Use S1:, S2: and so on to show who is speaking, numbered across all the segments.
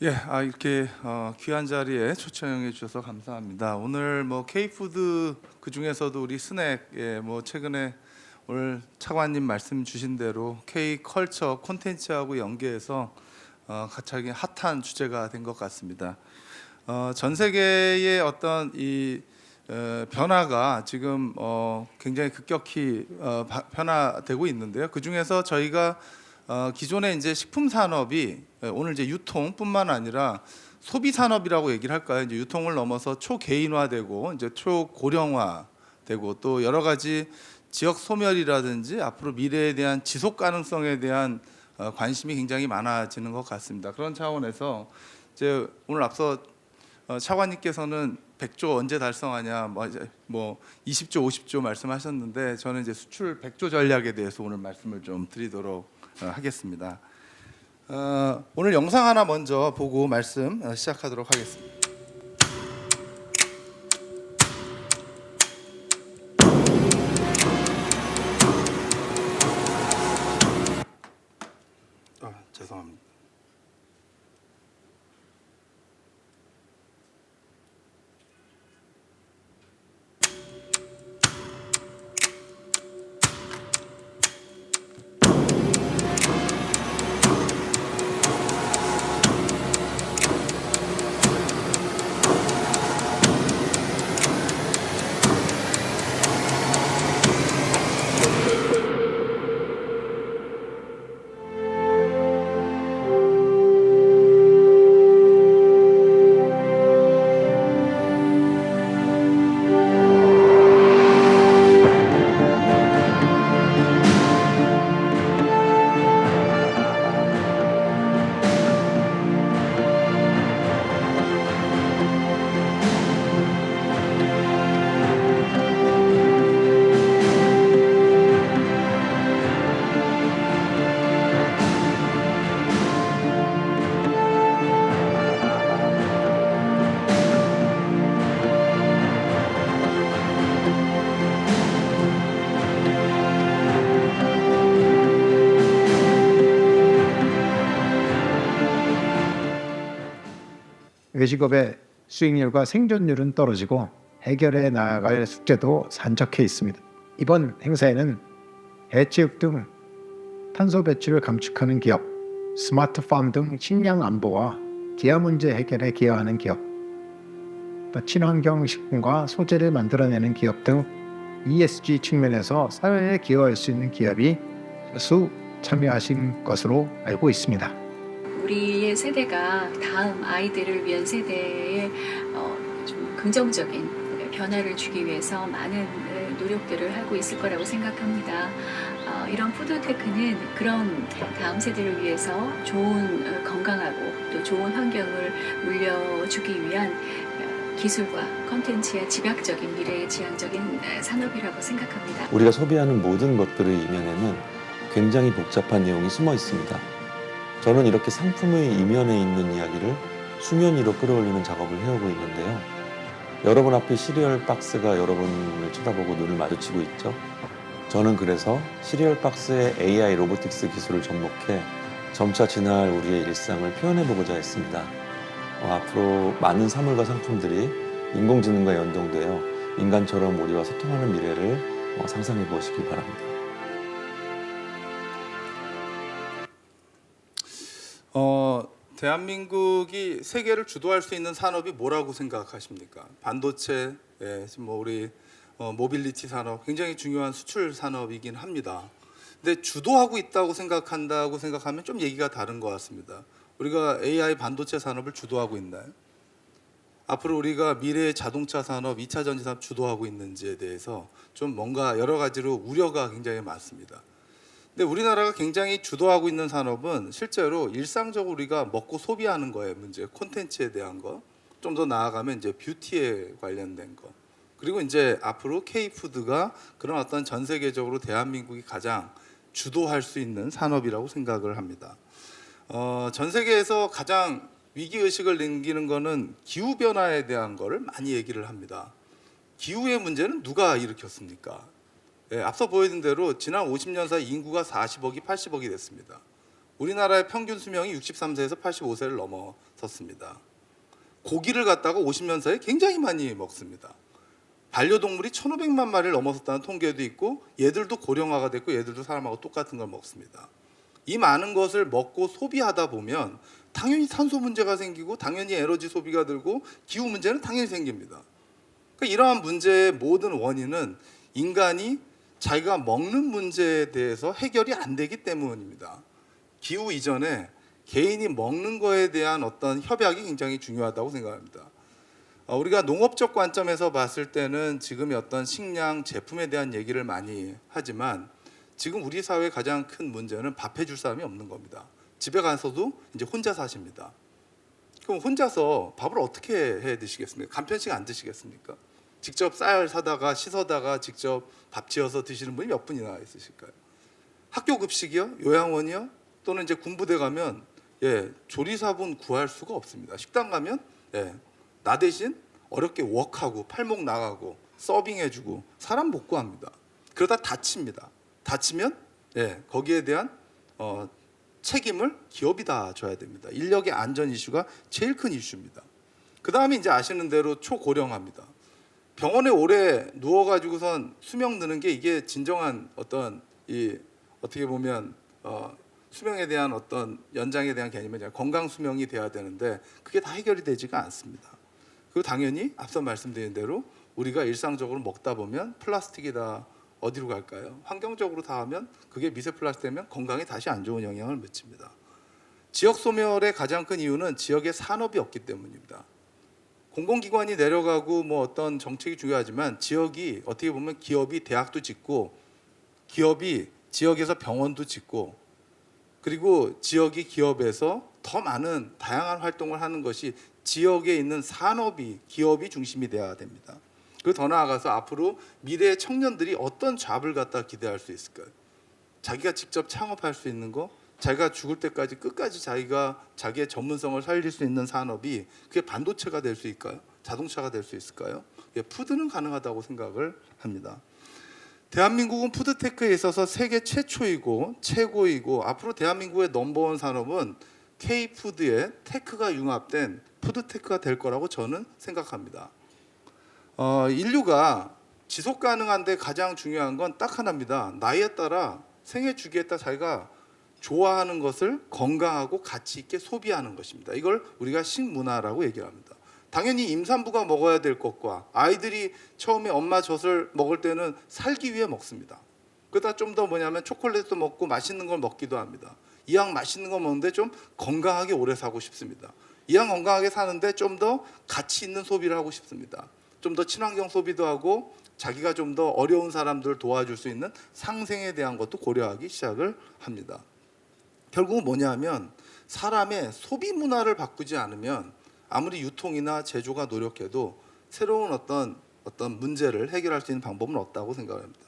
S1: 예, 이렇게 귀한 자리에 초청해 주셔서 감사합니다. 오늘 뭐 K푸드 그 중에서도 우리 스낵, 뭐 최근에 오늘 차관님 말씀 주신 대로 K 컬처 콘텐츠하고 연계해서 가장 핫한 주제가 된 것 같습니다. 전 세계의 어떤 이 변화가 지금 굉장히 급격히 변화되고 있는데요. 그 중에서 저희가 기존의 이제 식품 산업이 오늘 이제 유통뿐만 아니라 소비 산업이라고 얘기를 할까요? 이제 유통을 넘어서 초개인화되고 이제 초고령화되고 또 여러 가지 지역 소멸이라든지 앞으로 미래에 대한 지속 가능성에 대한 관심이 굉장히 많아지는 것 같습니다. 그런 차원에서 이제 오늘 앞서 차관님께서는 100조 언제 달성하냐, 뭐 20조, 50조 말씀하셨는데 저는 이제 수출 100조 전략에 대해서 오늘 말씀을 좀 드리도록 하겠습니다. 오늘 영상 하나 먼저 보고 말씀 시작하도록 하겠습니다. 죄송합니다.
S2: 외식업의 수익률과 생존율은 떨어지고 해결해 나갈 숙제도 산적해 있습니다. 이번 행사에는 해체육 등 탄소 배출을 감축하는 기업, 스마트팜 등 식량 안보와 기아 문제 해결에 기여하는 기업, 또 친환경 식품과 소재를 만들어내는 기업 등 ESG 측면에서 사회에 기여할 수 있는 기업이 다수 참여하신 것으로 알고 있습니다.
S3: 우리의 세대가 다음 아이들을 위한 세대에 좀 긍정적인 변화를 주기 위해서 많은 노력들을 하고 있을 거라고 생각합니다. 이런 푸드테크는 그런 다음 세대를 위해서 좋은 건강하고 또 좋은 환경을 물려주기 위한 기술과 콘텐츠의 집약적인 미래의 지향적인 산업이라고 생각합니다.
S4: 우리가 소비하는 모든 것들의 이면에는 굉장히 복잡한 내용이 숨어 있습니다. 저는 이렇게 상품의 이면에 있는 이야기를 수면 위로 끌어올리는 작업을 해오고 있는데요. 여러분 앞에 시리얼 박스가 여러분을 쳐다보고 눈을 마주치고 있죠. 저는 그래서 시리얼 박스의 AI 로보틱스 기술을 접목해 점차 지나갈 우리의 일상을 표현해보고자 했습니다. 앞으로 많은 사물과 상품들이 인공지능과 연동되어 인간처럼 우리와 소통하는 미래를 상상해 보시길 바랍니다.
S1: 대한민국이 세계를 주도할 수 있는 산업이 뭐라고 생각하십니까? 반도체, 지금 뭐 우리 모빌리티 산업 굉장히 중요한 수출 산업이긴 합니다. 근데 주도하고 있다고 생각하면 좀 얘기가 다른 것 같습니다. 우리가 AI 반도체 산업을 주도하고 있나요? 앞으로 우리가 미래의 자동차 산업, 2차 전지 산업 주도하고 있는지에 대해서 좀 뭔가 여러 가지로 우려가 굉장히 많습니다. 근데 우리나라가 굉장히 주도하고 있는 산업은 실제로 일상적으로 우리가 먹고 소비하는 거에 문제, 콘텐츠에 대한 거, 좀 더 나아가면 이제 뷰티에 관련된 거, 그리고 이제 앞으로 K푸드가 그런 어떤 전 세계적으로 대한민국이 가장 주도할 수 있는 산업이라고 생각을 합니다. 전 세계에서 가장 위기의식을 남기는 거는 기후변화에 대한 거를 많이 얘기를 합니다. 기후의 문제는 누가 일으켰습니까? 앞서 보여준 대로 지난 50년 사이 인구가 40억이 80억이 됐습니다. 우리나라의 평균 수명이 63세에서 85세를 넘어섰습니다. 고기를 갖다가 50년 사이에 굉장히 많이 먹습니다. 반려동물이 1,500만 마리를 넘어섰다는 통계도 있고 얘들도 고령화가 됐고 얘들도 사람하고 똑같은 걸 먹습니다. 이 많은 것을 먹고 소비하다 보면 당연히 탄소 문제가 생기고 당연히 에너지 소비가 들고 기후 문제는 당연히 생깁니다. 그러니까 이러한 문제의 모든 원인은 인간이 자기가 먹는 문제에 대해서 해결이 안 되기 때문입니다. 기후 이전에 개인이 먹는 거에 대한 어떤 협약이 굉장히 중요하다고 생각합니다. 우리가 농업적 관점에서 봤을 때는 지금의 어떤 식량 제품에 대한 얘기를 많이 하지만 지금 우리 사회의 가장 큰 문제는 밥 해줄 사람이 없는 겁니다. 집에 가서도 이제 혼자 사십니다. 그럼 혼자서 밥을 어떻게 해 드시겠습니까? 간편식 안 드시겠습니까? 직접 쌀 사다가 씻어다가 직접 밥 지어서 드시는 분이 몇 분이나 있으실까요? 학교 급식이요? 요양원이요? 또는 이제 군부대 가면 조리사분 구할 수가 없습니다. 식당 가면 나 대신 어렵게 웍하고 팔목 나가고 서빙해주고 사람 못 구합니다. 그러다 다칩니다. 다치면 거기에 대한 책임을 기업이 다 져야 됩니다. 인력의 안전 이슈가 제일 큰 이슈입니다. 그 다음에 이제 아시는 대로 초고령화입니다. 병원에 오래 누워가지고선 수명 드는 게 이게 진정한 어떤 어떻게 보면 수명에 대한 어떤 연장에 대한 개념이 아니라 건강 수명이 돼야 되는데 그게 다 해결이 되지가 않습니다. 그리고 당연히 앞서 말씀드린 대로 우리가 일상적으로 먹다 보면 플라스틱이 다 어디로 갈까요? 환경적으로 다 하면 그게 미세 플라스틱이면 건강에 다시 안 좋은 영향을 미칩니다. 지역 소멸의 가장 큰 이유는 지역에 산업이 없기 때문입니다. 공공기관이 내려가고 뭐 어떤 정책이 중요하지만 지역이 어떻게 보면 기업이 대학도 짓고 기업이 지역에서 병원도 짓고 그리고 지역이 기업에서 더 많은 다양한 활동을 하는 것이 지역에 있는 산업이 기업이 중심이 돼야 됩니다. 그리고 더 나아가서 앞으로 미래의 청년들이 어떤 잡을 갖다 기대할 수 있을까요? 자기가 직접 창업할 수 있는 거, 자기가 죽을 때까지 끝까지 자기가 자기의 전문성을 살릴 수 있는 산업이 그게 반도체가 될 수 있을까요? 자동차가 될 수 있을까요? 푸드는 가능하다고 생각을 합니다. 대한민국은 푸드테크에 있어서 세계 최초이고 최고이고 앞으로 대한민국의 넘버원 산업은 K푸드에 테크가 융합된 푸드테크가 될 거라고 저는 생각합니다. 인류가 지속 가능한데 가장 중요한 건 딱 하나입니다. 나이에 따라 생애 주기에 따라 자기가 좋아하는 것을 건강하고 가치 있게 소비하는 것입니다. 이걸 우리가 식문화라고 얘기를 합니다. 당연히 임산부가 먹어야 될 것과 아이들이 처음에 엄마 젖을 먹을 때는 살기 위해 먹습니다. 그러다 좀 더 뭐냐면 초콜릿도 먹고 맛있는 걸 먹기도 합니다. 이왕 맛있는 거 먹는데 좀 건강하게 오래 사고 싶습니다. 이왕 건강하게 사는데 좀 더 가치 있는 소비를 하고 싶습니다. 좀 더 친환경 소비도 하고 자기가 좀 더 어려운 사람들을 도와줄 수 있는 상생에 대한 것도 고려하기 시작을 합니다. 결국은 뭐냐면 사람의 소비 문화를 바꾸지 않으면 아무리 유통이나 제조가 노력해도 새로운 어떤 문제를 해결할 수 있는 방법은 없다고 생각합니다.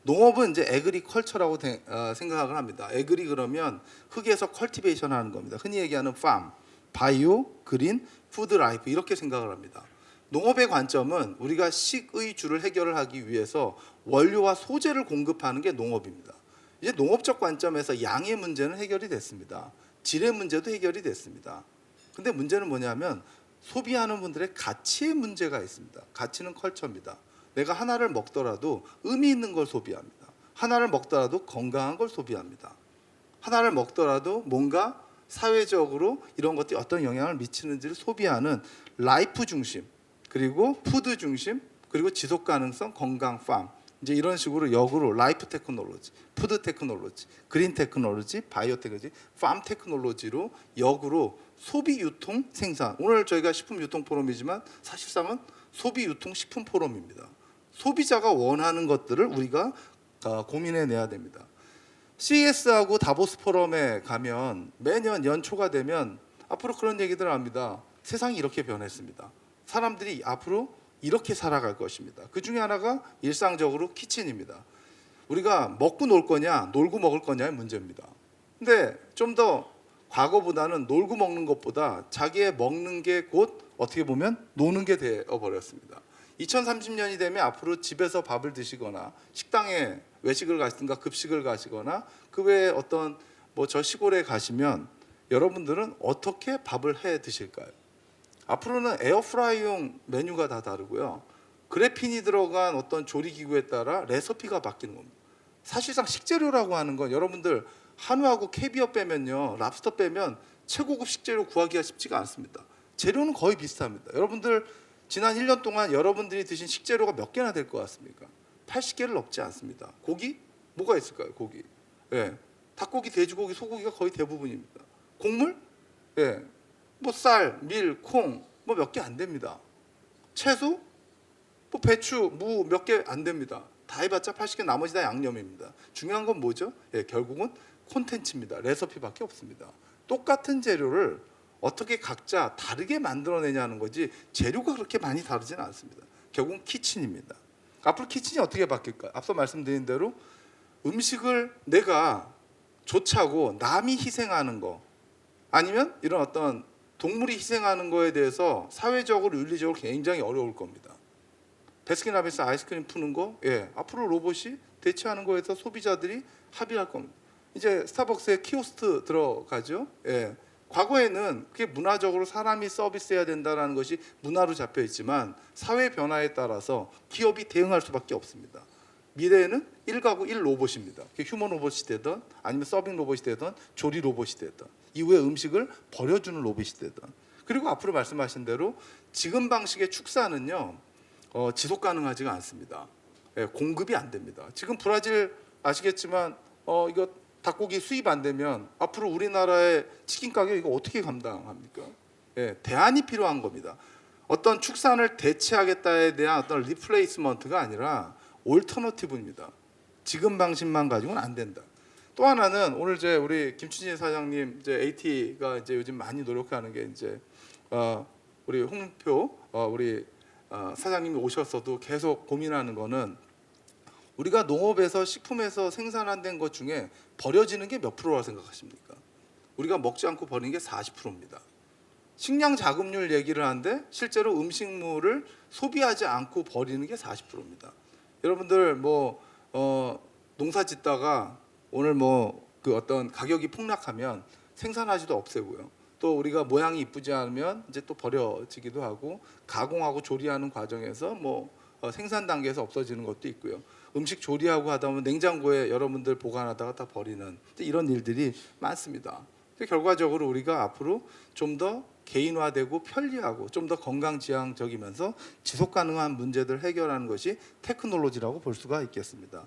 S1: 농업은 이제 에그리컬처라고 생각을 합니다. 에그리 그러면 흙에서 컬티베이션 하는 겁니다. 흔히 얘기하는 팜, 바이오, 그린, 푸드 라이프 이렇게 생각을 합니다. 농업의 관점은 우리가 식의 주를 해결을 하기 위해서 원료와 소재를 공급하는 게 농업입니다. 이제 농업적 관점에서 양의 문제는 해결이 됐습니다. 질의 문제도 해결이 됐습니다. 근데 문제는 뭐냐면 소비하는 분들의 가치의 문제가 있습니다. 가치는 컬처입니다. 내가 하나를 먹더라도 의미 있는 걸 소비합니다. 하나를 먹더라도 건강한 걸 소비합니다. 하나를 먹더라도 뭔가 사회적으로 이런 것들이 어떤 영향을 미치는지를 소비하는 라이프 중심, 그리고 푸드 중심, 그리고 지속 가능성, 건강 팜 이제 이런 식으로 역으로 라이프 테크놀로지, 푸드 테크놀로지, 그린 테크놀로지, 바이오 테크놀로지, 팜 테크놀로지로 역으로 소비 유통 생산. 오늘 저희가 식품 유통 포럼이지만 사실상은 소비 유통 식품 포럼입니다. 소비자가 원하는 것들을 우리가 고민해 내야 됩니다. CES하고 다보스 포럼에 가면 매년 연초가 되면 앞으로 그런 얘기들을 합니다. 세상이 이렇게 변했습니다. 사람들이 앞으로 이렇게 살아갈 것입니다. 그 중에 하나가 일상적으로 키친입니다. 우리가 먹고 놀 거냐 놀고 먹을 거냐의 문제입니다. 근데 좀 더 과거보다는 놀고 먹는 것보다 자기의 먹는 게 곧 어떻게 보면 노는 게 되어버렸습니다. 2030년이 되면 앞으로 집에서 밥을 드시거나 식당에 외식을 가시든가 급식을 가시거나 그 외에 어떤 뭐 저 시골에 가시면 여러분들은 어떻게 밥을 해 드실까요? 앞으로는 에어프라이용 메뉴가 다 다르고요. 그래핀이 들어간 어떤 조리기구에 따라 레시피가 바뀌는 겁니다. 사실상 식재료라고 하는 건 여러분들 한우하고 캐비어 빼면요, 랍스터 빼면 최고급 식재료 구하기가 쉽지가 않습니다. 재료는 거의 비슷합니다. 여러분들 지난 1년 동안 여러분들이 드신 식재료가 몇 개나 될 것 같습니까? 80개를 넘지 않습니다. 고기? 뭐가 있을까요? 고기. 예. 닭고기, 돼지고기, 소고기가 거의 대부분입니다. 곡물? 예. 뭐 쌀, 밀, 콩 뭐 몇 개 안 됩니다. 채소? 뭐 배추, 무 몇 개 안 됩니다. 다 해봤자 80개, 나머지 다 양념입니다. 중요한 건 뭐죠? 예, 결국은 콘텐츠입니다. 레시피밖에 없습니다. 똑같은 재료를 어떻게 각자 다르게 만들어내냐는 거지 재료가 그렇게 많이 다르지는 않습니다. 결국은 키친입니다. 앞으로 키친이 어떻게 바뀔까요? 앞서 말씀드린 대로 음식을 내가 조차고 남이 희생하는 거 아니면 이런 어떤 동물이 희생하는 거에 대해서 사회적으로 윤리적으로 굉장히 어려울 겁니다. 베스킨라빈스 아이스크림 푸는 거, 예, 앞으로 로봇이 대체하는 거에서 소비자들이 합의할 겁니다. 이제 스타벅스에 키오스트 들어가죠. 예, 과거에는 그게 문화적으로 사람이 서비스해야 된다는 것이 문화로 잡혀 있지만 사회 변화에 따라서 기업이 대응할 수밖에 없습니다. 미래에는 1가구 1로봇입니다. 그게 휴먼 로봇이 되든 아니면 서빙 로봇이 되든 조리 로봇이 되든 이후에 음식을 버려주는 로봇이 되든 그리고 앞으로 말씀하신 대로 지금 방식의 축사는요 지속 가능하지가 않습니다. 예, 공급이 안 됩니다. 지금 브라질 아시겠지만 이거 닭고기 수입 안 되면 앞으로 우리나라의 치킨 가격 이거 어떻게 감당합니까? 예, 대안이 필요한 겁니다. 어떤 축산을 대체하겠다에 대한 어떤 리플레이스먼트가 아니라 올터너티브입니다. 지금 방식만 가지고는 안 된다. 또 하나는 오늘 이제 우리 김춘진 사장님 이제 AT가 이제 요즘 많이 노력하는 게 이제 우리 홍표 우리 사장님이 오셨어도 계속 고민하는 거는 우리가 농업에서 식품에서 생산된 것 중에 버려지는 게 몇 프로라고 생각하십니까? 우리가 먹지 않고 버리는 게 40%입니다. 식량 자급률 얘기를 하는데 실제로 음식물을 소비하지 않고 버리는 게 40%입니다. 여러분들 뭐 농사 짓다가 오늘 뭐 그 어떤 가격이 폭락하면 생산하지도 없애고요. 또 우리가 모양이 이쁘지 않으면 이제 또 버려지기도 하고 가공하고 조리하는 과정에서 뭐 생산 단계에서 없어지는 것도 있고요. 음식 조리하고 하다 보면 냉장고에 여러분들 보관하다가 다 버리는 이런 일들이 많습니다. 결과적으로 우리가 앞으로 좀 더 개인화되고 편리하고 좀 더 건강지향적이면서 지속 가능한 문제들 해결하는 것이 테크놀로지라고 볼 수가 있겠습니다.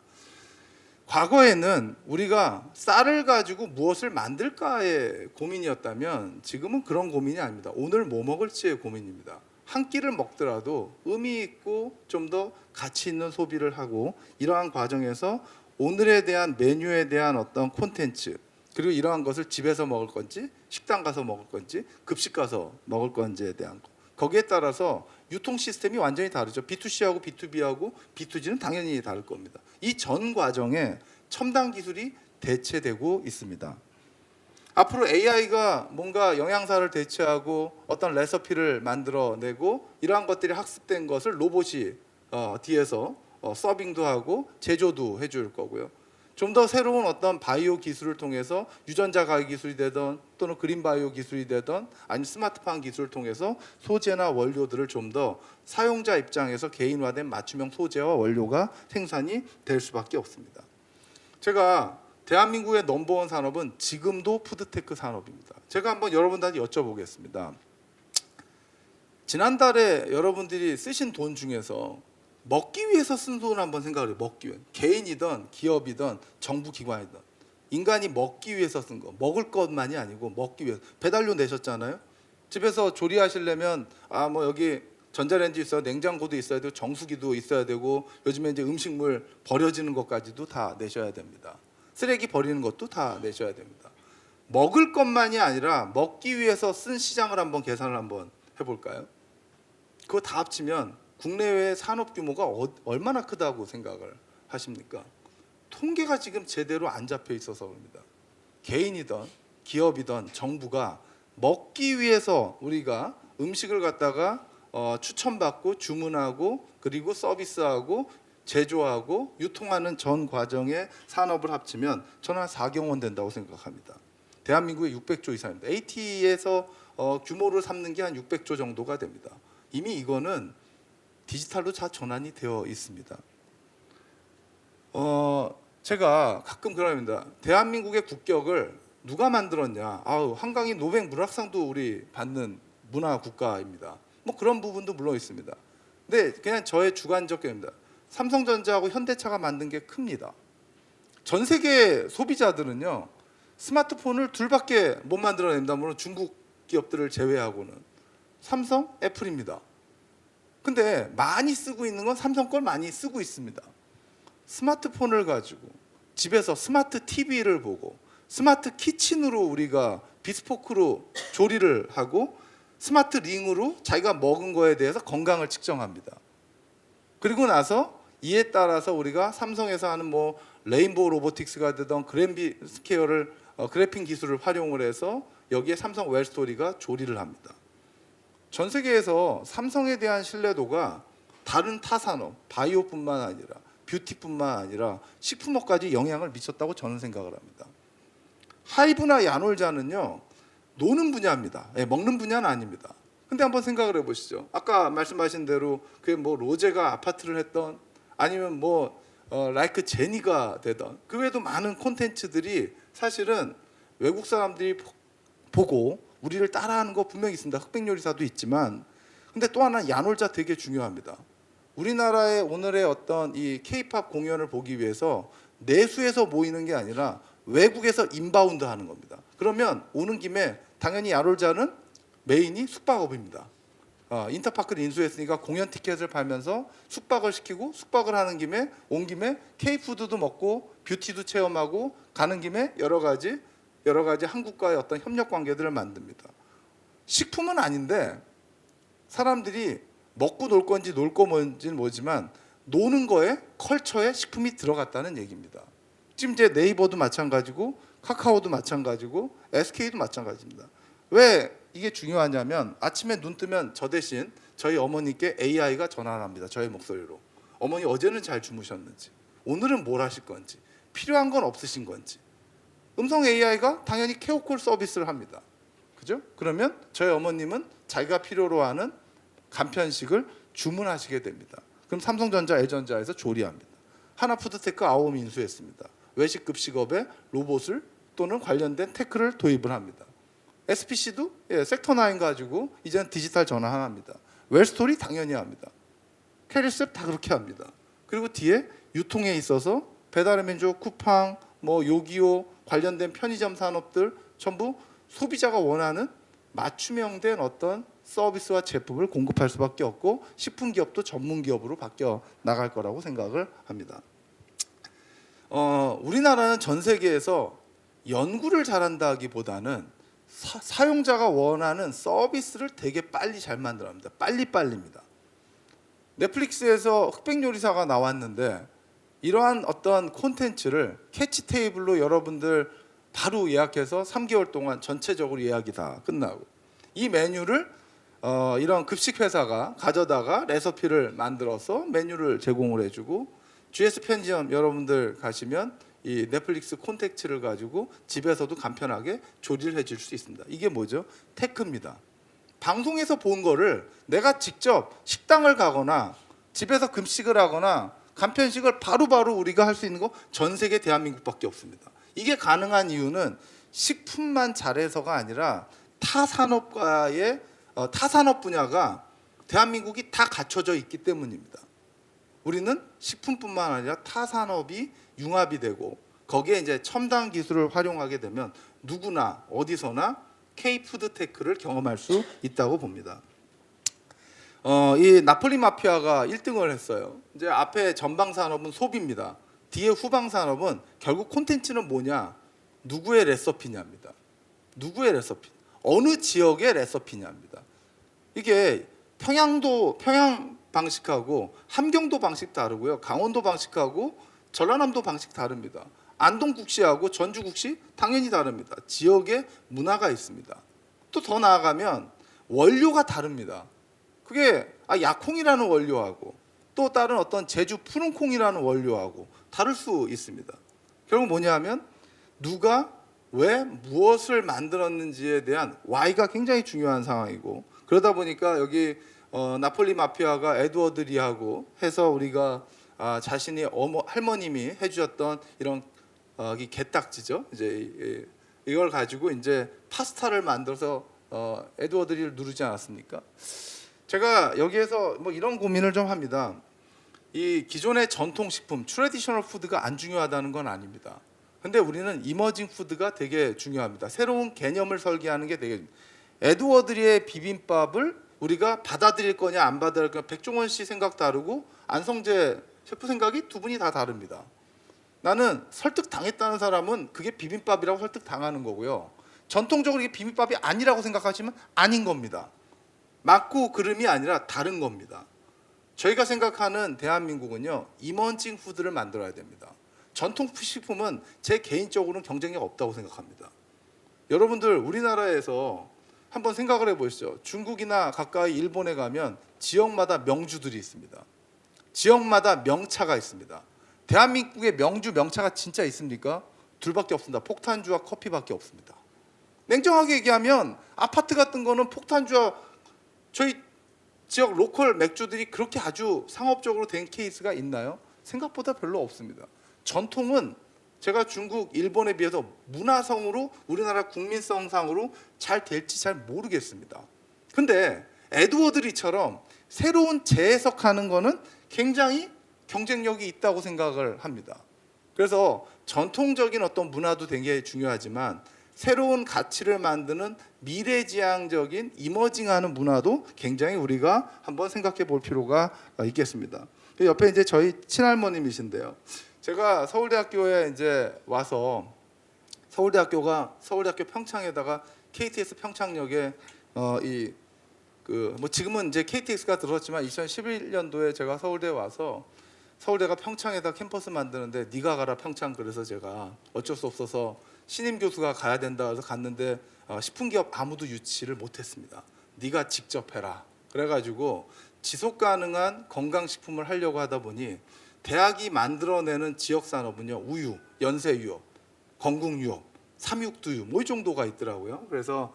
S1: 과거에는 우리가 쌀을 가지고 무엇을 만들까의 고민이었다면 지금은 그런 고민이 아닙니다. 오늘 뭐 먹을지의 고민입니다. 한 끼를 먹더라도 의미 있고 좀 더 가치 있는 소비를 하고 이러한 과정에서 오늘에 대한 메뉴에 대한 어떤 콘텐츠 그리고 이러한 것을 집에서 먹을 건지 식당 가서 먹을 건지 급식 가서 먹을 건지에 대한 거 거기에 따라서 유통 시스템이 완전히 다르죠. B2C하고 B2B하고 B2G는 당연히 다를 겁니다. 이 전 과정에 첨단 기술이 대체되고 있습니다. 앞으로 AI가 뭔가 영양사를 대체하고 어떤 레시피를 만들어내고 이러한 것들이 학습된 것을 로봇이 뒤에서 서빙도 하고 제조도 해줄 거고요. 좀 더 새로운 어떤 바이오 기술을 통해서 유전자 가위 기술이 되든 또는 그린 바이오 기술이 되든 아니면 스마트팜 기술을 통해서 소재나 원료들을 좀 더 사용자 입장에서 개인화된 맞춤형 소재와 원료가 생산이 될 수밖에 없습니다. 제가 대한민국의 넘버원 산업은 지금도 푸드테크 산업입니다. 제가 한번 여러분들한테 여쭤보겠습니다. 지난달에 여러분들이 쓰신 돈 중에서 먹기 위해서 쓴 돈을 한번 생각을 해요. 먹기 위해. 개인이든 기업이든 정부 기관이든 인간이 먹기 위해서 쓴 거. 먹을 것만이 아니고 먹기 위해서. 배달료 내셨잖아요. 집에서 조리하시려면 뭐 여기 전자레인지 있어야 냉장고도 있어야 되고 정수기도 있어야 되고 요즘에 이제 음식물 버려지는 것까지도 다 내셔야 됩니다. 쓰레기 버리는 것도 다 내셔야 됩니다. 먹을 것만이 아니라 먹기 위해서 쓴 시장을 한번 계산을 한번 해볼까요? 그거 다 합치면 국내외 산업 규모가 얼마나 크다고 생각을 하십니까? 통계가 지금 제대로 안 잡혀 있어서 그럽니다. 개인이든 기업이든 정부가 먹기 위해서 우리가 음식을 갖다가 추천받고 주문하고 그리고 서비스하고 제조하고 유통하는 전 과정의 산업을 합치면 저는 한 4경 원 된다고 생각합니다. 대한민국에 600조 이상입니다. AT에서 규모를 삼는 게 한 600조 정도가 됩니다. 이미 이거는 디지털로 다 전환이 되어 있습니다. 제가 가끔 그럽니다. 대한민국의 국격을 누가 만들었냐? 한강이 노벨 문학상도 우리 받는 문화 국가입니다. 뭐 그런 부분도 물론 있습니다. 근데 그냥 저의 주관적 견해입니다. 삼성전자하고 현대차가 만든 게 큽니다. 전 세계 소비자들은요, 스마트폰을 둘밖에 못 만들어낸다. 물론 중국 기업들을 제외하고는 삼성, 애플입니다. 근데 많이 쓰고 있는 건 삼성 걸 많이 쓰고 있습니다. 스마트폰을 가지고 집에서 스마트 TV를 보고 스마트 키친으로 우리가 비스포크로 조리를 하고 스마트 링으로 자기가 먹은 거에 대해서 건강을 측정합니다. 그리고 나서 이에 따라서 우리가 삼성에서 하는 뭐 레인보우 로보틱스가 되던 그램비 스퀘어를 그래핀 기술을 활용을 해서 여기에 삼성 웰스토리가 조리를 합니다. 전 세계에서 삼성에 대한 신뢰도가 다른 타산업, 바이오뿐만 아니라 뷰티뿐만 아니라 식품업까지 영향을 미쳤다고 저는 생각을 합니다. 하이브나 야놀자는요, 노는 분야입니다. 먹는 분야는 아닙니다. 근데 한번 생각을 해보시죠. 아까 말씀하신 대로 그게 뭐 로제가 아파트를 했던 아니면 뭐 라이크 제니가 되던 그 외에도 많은 콘텐츠들이 사실은 외국 사람들이 보고 우리를 따라하는 거 분명히 있습니다. 흑백 요리사도 있지만, 근데 또 하나 야놀자 되게 중요합니다. 우리나라의 오늘의 어떤 이 K-팝 공연을 보기 위해서 내수에서 모이는 게 아니라 외국에서 인바운드 하는 겁니다. 그러면 오는 김에 당연히 야놀자는 메인이 숙박업입니다. 인터파크를 인수했으니까 공연 티켓을 팔면서 숙박을 시키고 숙박을 하는 김에 온 김에 K-푸드도 먹고 뷰티도 체험하고 가는 김에 여러 가지 한국과의 어떤 협력 관계들을 만듭니다. 식품은 아닌데 사람들이 먹고 놀 건지 놀 거 뭔지는 뭐지만 노는 거에 컬처에 식품이 들어갔다는 얘기입니다. 지금 이제 네이버도 마찬가지고 카카오도 마찬가지고 SK도 마찬가지입니다. 왜 이게 중요하냐면 아침에 눈 뜨면 저 대신 저희 어머니께 AI가 전화를 합니다. 저의 목소리로. 어머니 어제는 잘 주무셨는지, 오늘은 뭘 하실 건지, 필요한 건 없으신 건지. 음성 AI가 당연히 케어콜 서비스를 합니다. 그죠? 그러면 저희 어머님은 자기가 필요로 하는 간편식을 주문하시게 됩니다. 그럼 삼성전자, LG전자에서 조리합니다. 하나푸드테크 아홉 인수했습니다. 외식 급식업에 로봇을 또는 관련된 테크를 도입을 합니다. SPC도 섹터9 가지고 이제는 디지털 전환합니다. 웰스토리 당연히 합니다. 캐리스텝 다 그렇게 합니다. 그리고 뒤에 유통에 있어서 배달의 민족, 쿠팡, 뭐 요기요 관련된 편의점 산업들 전부 소비자가 원하는 맞춤형된 어떤 서비스와 제품을 공급할 수밖에 없고 식품 기업도 전문 기업으로 바뀌어 나갈 거라고 생각을 합니다. 우리나라는 전 세계에서 연구를 잘한다기보다는 사용자가 원하는 서비스를 되게 빨리 잘 만들어냅니다. 빨리빨리입니다. 넷플릭스에서 흑백 요리사가 나왔는데 이러한 어떤 콘텐츠를 캐치 테이블로 여러분들 바로 예약해서 3개월 동안 전체적으로 예약이 다 끝나고 이 메뉴를 이런 급식 회사가 가져다가 레시피를 만들어서 메뉴를 제공을 해주고 GS 편의점 여러분들 가시면 이 넷플릭스 콘텐츠를 가지고 집에서도 간편하게 조리를 해줄 수 있습니다. 이게 뭐죠? 테크입니다. 방송에서 본 거를 내가 직접 식당을 가거나 집에서 급식을 하거나 간편식을 바로바로 우리가 할 수 있는 거 전 세계 대한민국밖에 없습니다. 이게 가능한 이유는 식품만 잘해서가 아니라 타산업과의 타산업 분야가 대한민국이 다 갖춰져 있기 때문입니다. 우리는 식품뿐만 아니라 타산업이 융합이 되고 거기에 이제 첨단 기술을 활용하게 되면 누구나 어디서나 K-푸드테크를 경험할 수 있다고 봅니다. 이 나폴리 마피아가 1등을 했어요. 이제 앞에 전방 산업은 소비입니다. 뒤에 후방 산업은 결국 콘텐츠는 뭐냐? 누구의 레시피냐입니다. 누구의 레시피? 어느 지역의 레시피냐입니다. 이게 평양 방식하고 함경도 방식 다르고요. 강원도 방식하고 전라남도 방식 다릅니다. 안동국시하고 전주국시 당연히 다릅니다. 지역의 문화가 있습니다. 또 더 나아가면 원료가 다릅니다. 그게 약콩이라는 원료하고 또 다른 어떤 제주 푸른콩이라는 원료하고 다를 수 있습니다. 결국 뭐냐면 누가 왜 무엇을 만들었는지에 대한 Y가 굉장히 중요한 상황이고, 그러다 보니까 여기 나폴리 마피아가 에드워드 리하고 해서 우리가 자신이 할머님이 해주셨던 이런 이 게딱지죠. 이제 이걸 가지고 이제 파스타를 만들어서 에드워드 리를 누르지 않았습니까? 제가 여기에서 뭐 이런 고민을 좀 합니다. 이 기존의 전통 식품, 트래디셔널 푸드가 안 중요하다는 건 아닙니다. 근데 우리는 이머징 푸드가 되게 중요합니다. 새로운 개념을 설계하는 게 되게, 에드워드리의 비빔밥을 우리가 받아들일 거냐 안 받아들일 거냐, 백종원 씨 생각 다르고 안성재 셰프 생각이 두 분이 다 다릅니다. 나는 설득 당했다는 사람은 그게 비빔밥이라고 설득 당하는 거고요. 전통적으로 이게 비빔밥이 아니라고 생각하시면 아닌 겁니다. 맞고 그름이 아니라 다른 겁니다. 저희가 생각하는 대한민국은요, 이머징 푸드를 만들어야 됩니다. 전통 식품은 제 개인적으로는 경쟁력 없다고 생각합니다. 여러분들 우리나라에서 한번 생각을 해보시죠. 중국이나 가까이 일본에 가면 지역마다 명주들이 있습니다. 지역마다 명차가 있습니다. 대한민국의 명주 명차가 진짜 있습니까? 둘밖에 없습니다. 폭탄주와 커피밖에 없습니다. 냉정하게 얘기하면 아파트 같은 거는 폭탄주와 저희 지역 로컬 맥주들이 그렇게 아주 상업적으로 된 케이스가 있나요? 생각보다 별로 없습니다. 전통은 제가 중국, 일본에 비해서 문화성으로 우리나라 국민성상으로 잘 될지 잘 모르겠습니다. 근데 에드워드리처럼 새로운 재해석하는 거는 굉장히 경쟁력이 있다고 생각을 합니다. 그래서 전통적인 어떤 문화도 되게 중요하지만 새로운 가치를 만드는 미래지향적인 이머징하는 문화도 굉장히 우리가 한번 생각해 볼 필요가 있겠습니다. 옆에 이제 저희 친할머님이신데요. 제가 서울대학교에 이제 와서 서울대학교 평창에다가 KTX 평창역에 뭐 지금은 이제 KTX가 들어왔지만 2011년도에 제가 서울대에 와서 서울대가 평창에다 캠퍼스 만드는데 네가 가라 평창, 그래서 제가 어쩔 수 없어서 신임 교수가 가야 된다 해서 갔는데 식품기업 아무도 유치를 못했습니다. 네가 직접 해라. 그래가지고 지속 가능한 건강식품을 하려고 하다 보니 대학이 만들어내는 지역 산업은요, 우유, 연세유업, 건국유업, 삼육두유 뭐 이 정도가 있더라고요. 그래서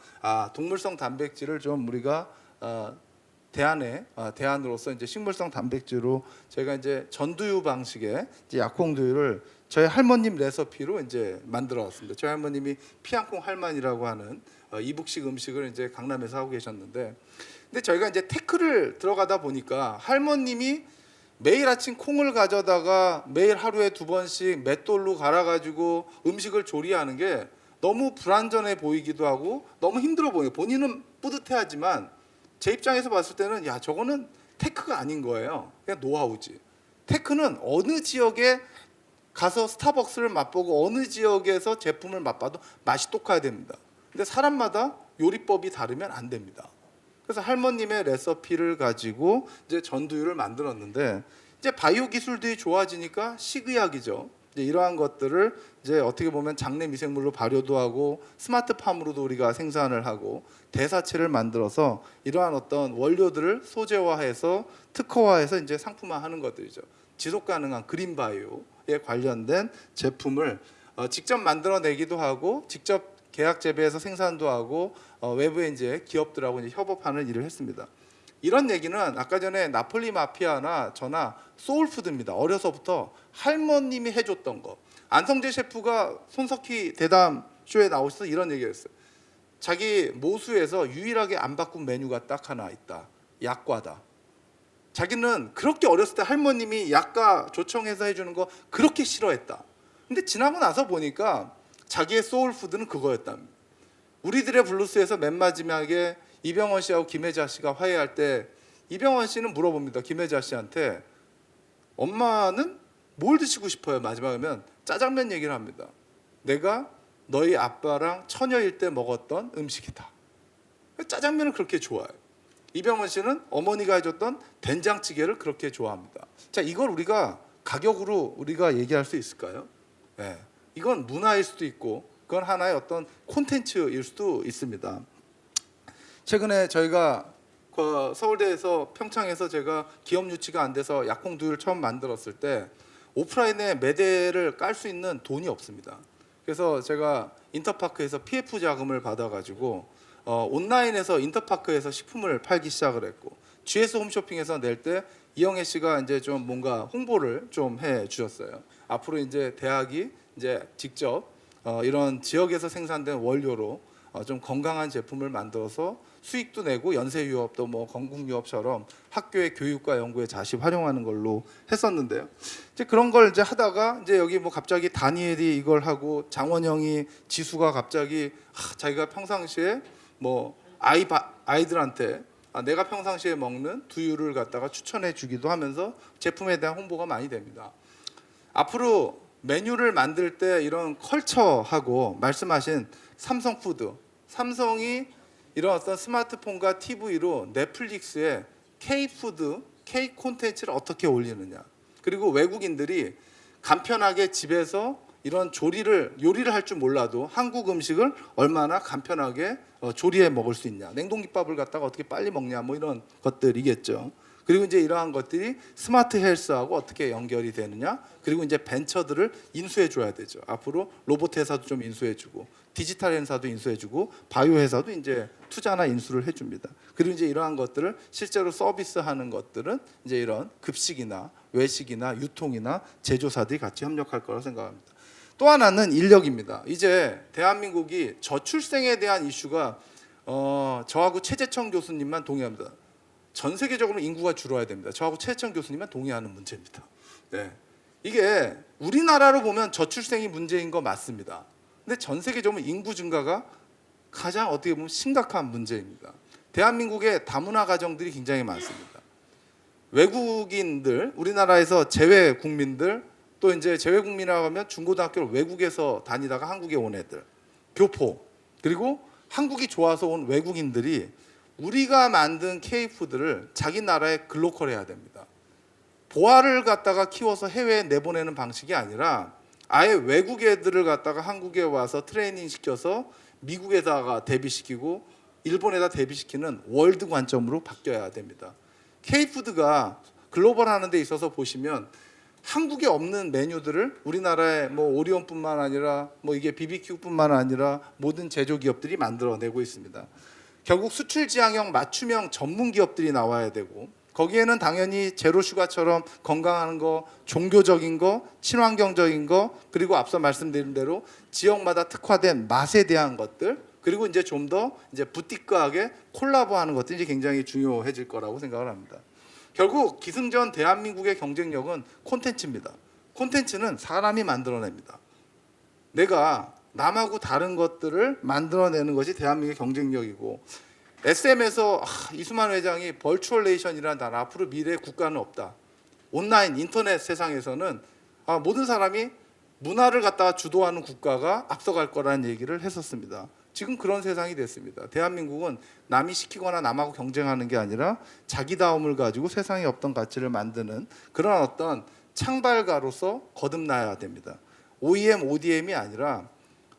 S1: 동물성 단백질을 좀 우리가 대안으로서 이제 식물성 단백질로 저희가 이제 전두유 방식의 이제 약콩두유를 저희 할머님 레시피로 이제 만들어 왔습니다. 저희 할머님이 피안콩 할머니라고 하는 이북식 음식을 이제 강남에서 하고 계셨는데, 근데 저희가 이제 테크를 들어가다 보니까 할머님이 매일 아침 콩을 가져다가 매일 하루에 2번씩 맷돌로 갈아가지고 음식을 조리하는 게 너무 불안전해 보이기도 하고 너무 힘들어 보여요. 본인은 뿌듯해하지만 제 입장에서 봤을 때는 야, 저거는 테크가 아닌 거예요. 그냥 노하우지. 테크는 어느 지역에 가서 스타벅스를 맛보고 어느 지역에서 제품을 맛봐도 맛이 똑같아야 됩니다. 근데 사람마다 요리법이 다르면 안 됩니다. 그래서 할머님의 레시피를 가지고 이제 전두유를 만들었는데, 이제 바이오 기술들이 좋아지니까 식의학이죠. 이제 이러한 것들을 이제 어떻게 보면 장내 미생물로 발효도 하고 스마트팜으로도 우리가 생산을 하고 대사체를 만들어서 이러한 어떤 원료들을 소재화해서 특허화해서 이제 상품화하는 것들이죠. 지속 가능한 그린 바이오에 관련된 제품을 직접 만들어내기도 하고 직접 계약 재배해서 생산도 하고 외부에 이제 기업들하고 이제 협업하는 일을 했습니다. 이런 얘기는 아까 전에 나폴리 마피아나 저나 소울푸드입니다. 어려서부터 할머님이 해줬던 거. 안성재 셰프가 손석희 대담 쇼에 나오셔서 이런 얘기를 했어요. 자기 모수에서 유일하게 안 바꾼 메뉴가 딱 하나 있다. 약과다. 자기는 그렇게 어렸을 때 할머님이 약과 조청해서 해주는 거 그렇게 싫어했다. 근데 지나고 나서 보니까 자기의 소울푸드는 그거였답니다. 우리들의 블루스에서 맨 마지막에 이병헌 씨하고 김혜자 씨가 화해할 때 이병헌 씨는 물어봅니다. 김혜자 씨한테 엄마는 뭘 드시고 싶어요? 마지막이면 짜장면 얘기를 합니다. 내가 너희 아빠랑 처녀일 때 먹었던 음식이다. 짜장면을 그렇게 좋아해요. 이병헌 씨는 어머니가 해줬던 된장찌개를 그렇게 좋아합니다. 자, 이걸 우리가 가격으로 우리가 얘기할 수 있을까요? 네. 이건 문화일 수도 있고 그건 하나의 어떤 콘텐츠일 수도 있습니다. 최근에 저희가 서울대에서 평창에서 제가 기업 유치가 안 돼서 약콩두유를 처음 만들었을 때 오프라인에 매대를 깔 수 있는 돈이 없습니다. 그래서 제가 인터파크에서 PF 자금을 받아가지고 온라인에서 인터파크에서 식품을 팔기 시작을 했고, GS 홈쇼핑에서 낼 때 이영애 씨가 이제 좀 뭔가 홍보를 좀 해 주셨어요. 앞으로 이제 대학이 이제 직접 이런 지역에서 생산된 원료로 좀 건강한 제품을 만들어서 수익도 내고 연세 유업도 뭐 건국 유업처럼 학교의 교육과 연구에 다시 활용하는 걸로 했었는데요. 이제 그런 걸 이제 하다가 이제 여기 뭐 갑자기 다니엘이 이걸 하고 장원영이 지수가 갑자기 자기가 평상시에 뭐 아이들한테 내가 평상시에 먹는 두유를 갖다가 추천해 주기도 하면서 제품에 대한 홍보가 많이 됩니다. 앞으로 메뉴를 만들 때 이런 컬처하고 말씀하신 삼성푸드, 삼성이 이런 어떤 스마트폰과 TV로 넷플릭스에 K푸드, K 콘텐츠를 어떻게 올리느냐, 그리고 외국인들이 간편하게 집에서 이런 요리를 할 줄 몰라도 한국 음식을 얼마나 간편하게 조리해 먹을 수 있냐, 냉동김밥을 갖다가 어떻게 빨리 먹냐, 뭐 이런 것들이겠죠. 그리고 이제 이러한 것들이 스마트 헬스하고 어떻게 연결이 되느냐, 그리고 이제 벤처들을 인수해 줘야 되죠. 앞으로 로봇 회사도 좀 인수해 주고 디지털 회사도 인수해 주고 바이오 회사도 이제 투자나 인수를 해 줍니다. 그리고 이제 이러한 것들을 실제로 서비스하는 것들은 이제 이런 급식이나 외식이나 유통이나 제조사들이 같이 협력할 거라고 생각합니다. 또 하나는 인력입니다. 이제 대한민국이 저출생에 대한 이슈가 저하고 최재청 교수님만 동의합니다. 전 세계적으로 인구가 줄어야 됩니다. 저하고 최재청 교수님만 동의하는 문제입니다. 네. 이게 우리나라로 보면 저출생이 문제인 거 맞습니다. 근데 전 세계적으로 인구 증가가 가장 어떻게 보면 심각한 문제입니다. 대한민국의 다문화 가정들이 굉장히 많습니다. 외국인들, 우리나라에서 재외 국민들, 또 이제 재외 국민이라고 하면 중고등학교를 외국에서 다니다가 한국에 온 애들, 교포, 그리고 한국이 좋아서 온 외국인들이 우리가 만든 K푸드를 자기 나라에 글로컬해야 됩니다. 보아를 갖다가 키워서 해외에 내보내는 방식이 아니라 아예 외국 애들을 갖다가 한국에 와서 트레이닝 시켜서 미국에다가 대비시키고 일본에다 대비시키는 월드 관점으로 바뀌어야 됩니다. K푸드가 글로벌 하는 데 있어서 보시면 한국에 없는 메뉴들을 우리나라의 뭐 오리온뿐만 아니라 뭐 이게 BBQ뿐만 아니라 모든 제조 기업들이 만들어내고 있습니다. 결국 수출 지향형 맞춤형 전문 기업들이 나와야 되고, 거기에는 당연히 제로 슈가처럼 건강한 거, 종교적인 거, 친환경적인 거, 그리고 앞서 말씀드린 대로 지역마다 특화된 맛에 대한 것들, 그리고 이제 좀 더 이제 부티크하게 콜라보하는 것들이 굉장히 중요해질 거라고 생각을 합니다. 결국 기승전 대한민국의 경쟁력은 콘텐츠입니다. 콘텐츠는 사람이 만들어냅니다. 내가 남하고 다른 것들을 만들어내는 것이 대한민국의 경쟁력이고, SM에서 이수만 회장이 벌추얼 네이션이라는 단어, 앞으로 미래의 국가는 없다. 온라인 인터넷 세상에서는 모든 사람이 문화를 갖다가 주도하는 국가가 앞서갈 거라는 얘기를 했었습니다. 지금 그런 세상이 됐습니다. 대한민국은 남이 시키거나 남하고 경쟁하는 게 아니라 자기다움을 가지고 세상에 없던 가치를 만드는 그런 어떤 창발가로서 거듭나야 됩니다. OEM, ODM이 아니라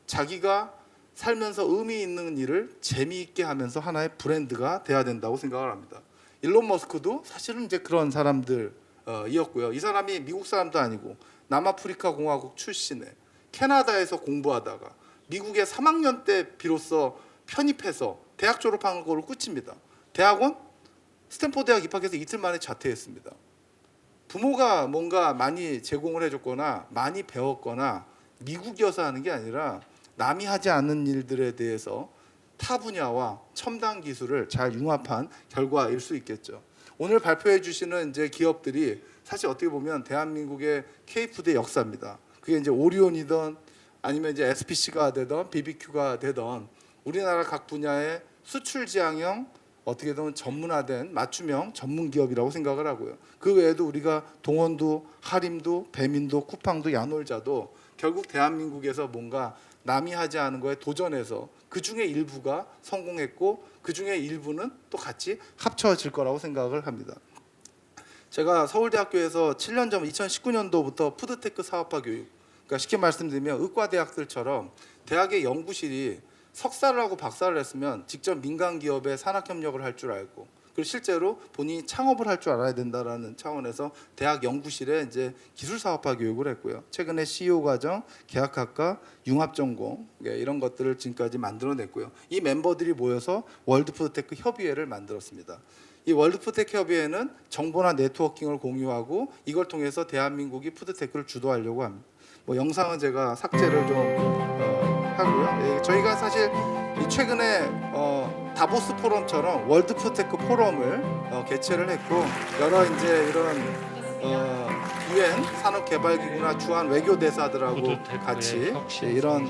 S1: 자기가 살면서 의미 있는 일을 재미있게 하면서 하나의 브랜드가 돼야 된다고 생각을 합니다. 일론 머스크도 사실은 이제 그런 사람들이었고요. 이 사람이 미국 사람도 아니고 남아프리카 공화국 출신에 캐나다에서 공부하다가 미국에 3학년 때 비로소 편입해서 대학 졸업한 걸로 끝입니다. 대학원 스탠포드 대학 입학해서 이틀 만에 자퇴했습니다. 부모가 뭔가 많이 제공을 해줬거나 많이 배웠거나 미국이어서 하는 게 아니라 남이 하지 않는 일들에 대해서 타 분야와 첨단 기술을 잘 융합한 결과일 수 있겠죠. 오늘 발표해 주시는 이제 기업들이 사실 어떻게 보면 대한민국의 K푸드의 역사입니다. 그게 이제 오리온이든 아니면 이제 SPC가 되던 BBQ가 되던 우리나라 각 분야의 수출 지향형 어떻게든 전문화된 맞춤형 전문 기업이라고 생각을 하고요. 그 외에도 우리가 동원도, 하림도, 배민도, 쿠팡도, 야놀자도 결국 대한민국에서 뭔가 남이 하지 않은 거에 도전해서 그 중에 일부가 성공했고 그 중에 일부는 또 같이 합쳐질 거라고 생각을 합니다. 제가 서울대학교에서 7년 전 2019년도부터 푸드테크 사업화 교육, 그러니까 쉽게 말씀드리면 의과대학들처럼 대학의 연구실이 석사를 하고 박사를 했으면 직접 민간 기업에 산학 협력을 할 줄 알고 그리고 실제로 본인이 창업을 할 줄 알아야 된다라는 차원에서 대학 연구실에 이제 기술 사업화 교육을 했고요. 최근에 CEO 과정, 계약학과, 융합 전공 이런 것들을 지금까지 만들어냈고요. 이 멤버들이 모여서 월드푸드테크 협의회를 만들었습니다. 이 월드푸드테크 협의회는 정보나 네트워킹을 공유하고 이걸 통해서 대한민국이 푸드테크를 주도하려고 합니다. 뭐 영상은 제가 삭제를 좀 하고요. 예, 저희가 사실 이 최근에 다보스 포럼처럼 월드 푸드테크 포럼을 개최를 했고 여러 이제 이런 UN 산업개발기구나 주한 외교 대사들하고 같이 이런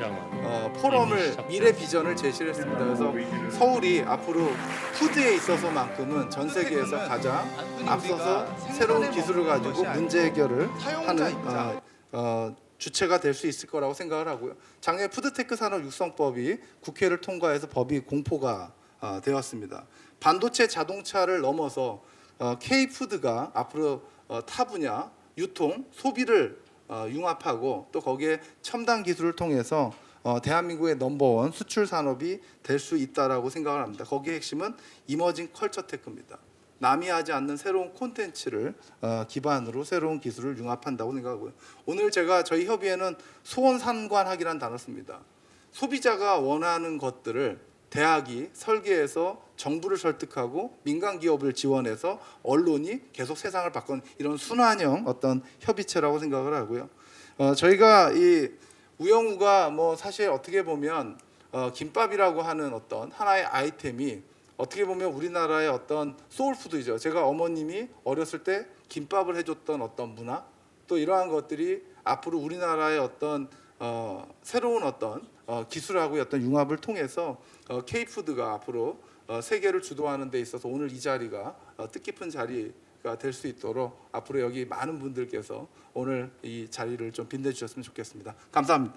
S1: 포럼을 미래 비전을 제시를 했습니다. 그래서 서울이 앞으로 푸드에 있어서만큼은 전 세계에서 가장 앞서서 새로운 기술을 가지고 문제 해결을 하는 주체가 될 수 있을 거라고 생각을 하고요. 작년 푸드테크 산업 육성법이 국회를 통과해서 법이 공포가 되었습니다. 반도체 자동차를 넘어서 K푸드가 앞으로 타 분야 유통, 소비를 융합하고 또 거기에 첨단 기술을 통해서 대한민국의 넘버원 수출 산업이 될 수 있다라고 생각을 합니다. 거기에 핵심은 이머징 컬처 테크입니다. 남이 하지 않는 새로운 콘텐츠를 기반으로 새로운 기술을 융합한다고 생각하고요. 오늘 제가 저희 협의회는 소원상관학이라는 단어를 씁니다. 소비자가 원하는 것들을 대학이 설계해서 정부를 설득하고 민간 기업을 지원해서 언론이 계속 세상을 바꾸는 이런 순환형 어떤 협의체라고 생각을 하고요. 저희가 이 우영우가 뭐 사실 어떻게 보면 김밥이라고 하는 어떤 하나의 아이템이 어떻게 보면 우리나라의 어떤 소울푸드이죠. 제가 어머님이 어렸을 때 김밥을 해줬던 어떤 문화 또 이러한 것들이 앞으로 우리나라의 어떤 새로운 어떤 기술하고의 어떤 융합을 통해서 K푸드가 앞으로 세계를 주도하는 데 있어서 오늘 이 자리가 뜻깊은 자리가 될 수 있도록 앞으로 여기 많은 분들께서 오늘 이 자리를 좀 빛내주셨으면 좋겠습니다. 감사합니다.